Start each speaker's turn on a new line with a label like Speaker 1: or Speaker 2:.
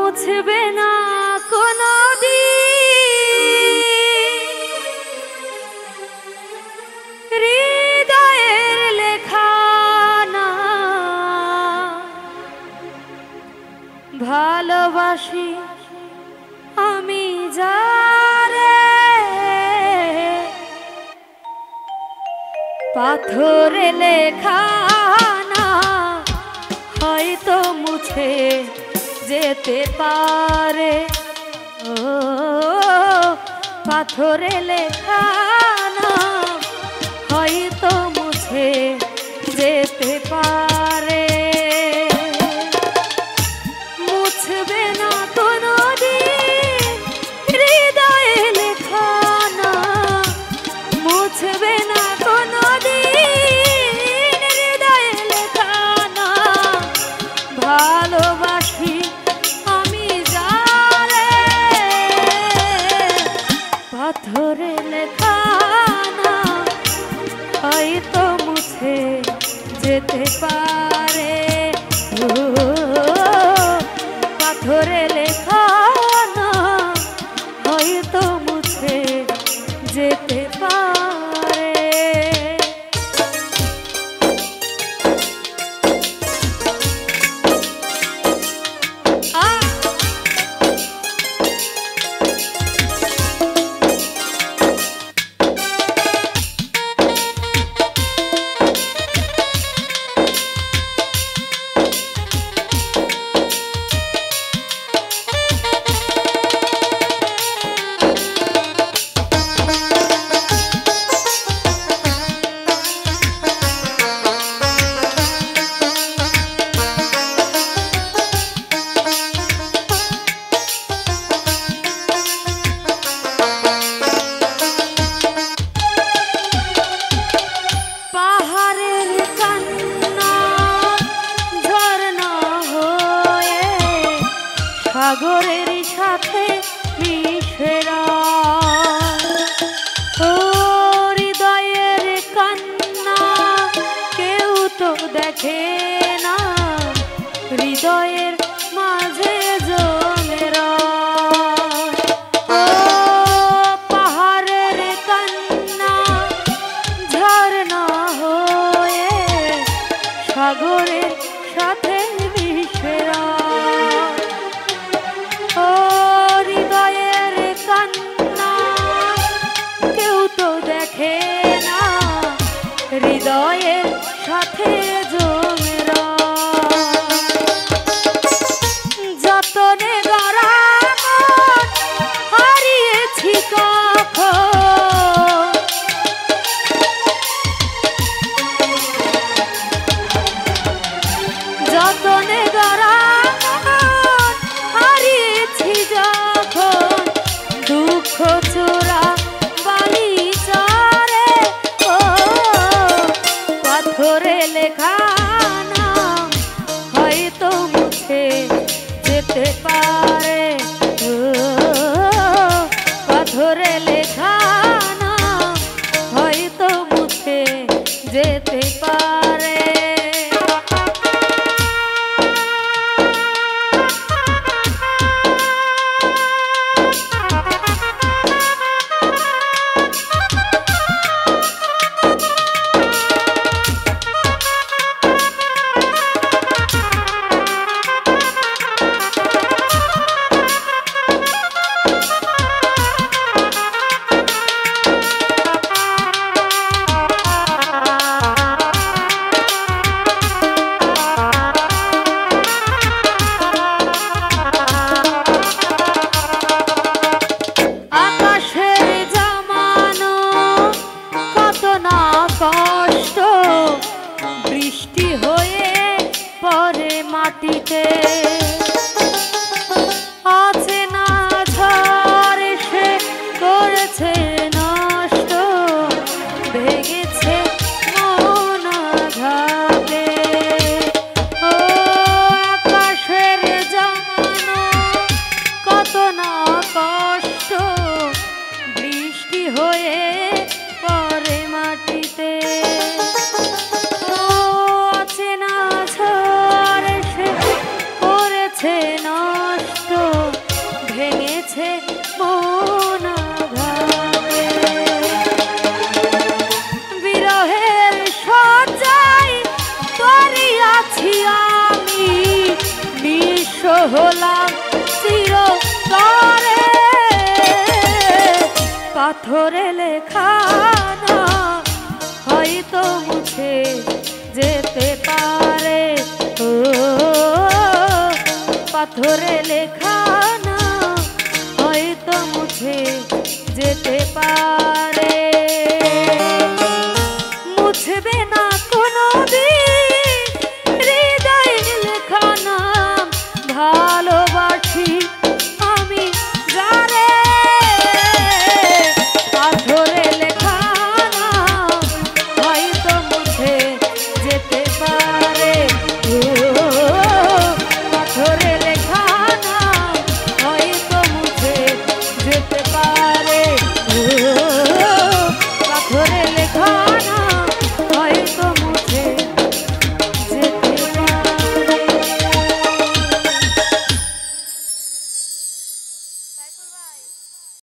Speaker 1: মুছবে না কোনো হৃদয়ের লেখা না ভালোবাসি আমি যারে পাথরে লেখা না হয়তো মুছে যেতে পারে ও পাথরে লেখা না হয়তো মুছে যেতে পারে মুছবে না কোনো দিন হৃদয়ে লেখা না মুছবে না কোনো দিন হৃদয়ে লেখা না ভালোবাসি আমি যারে পাথরে লেখা না হয়তো মুছে যেতে পারে ও পাথরে লেখা না হয়তো মুছে যেতে পারে সাগরের সাথে মিশে ও হৃদয়ের কান্না কেউ তো দেখে না হৃদয়ের মাঝে জমে ও পাহাড়ের কান্না ঝরনা হয়ে সাগরের সাথে মিশে হৃদয়ের কান্না কেউ তো দেখে না হৃদয়ের সাথে জমে যতনে গড়া হারিয়েছি কখন যতনে গড়া যখন দুঃখ চোরা বালি চরে ও পাথরে লেখা নাম হয়তো মুছে যেতে পারে ও পাথরে লেখা নাম হয়তো মুছে যেতে পারে কষ্ট বৃষ্টি হয়ে পড়ে মাটিতে আছে না ঝড় এসে করেছে নষ্ট ভেঙেছে মন আঘাতে ও আকাশের জমানো কত না কষ্ট বৃষ্টি হয়ে পড়ে মাটিতে আছে না ঝড় এসে করেছে নষ্ট হলাম চিরতরে, পাথরে লেখা না হয়তো মুছে যেতে পারে। ও পাথরে লেখা না হয়তো মুছে যেতে পারে। মুছবে না কোনো দিন হৃদয়ে লেখা নাম, ভালোবাসি আমি যারে, পাথরে লেখা না হয়তো মুছে যেতে পারে। ও পাথরে লেখা না হয়তো মুছে যেতে পারে। ও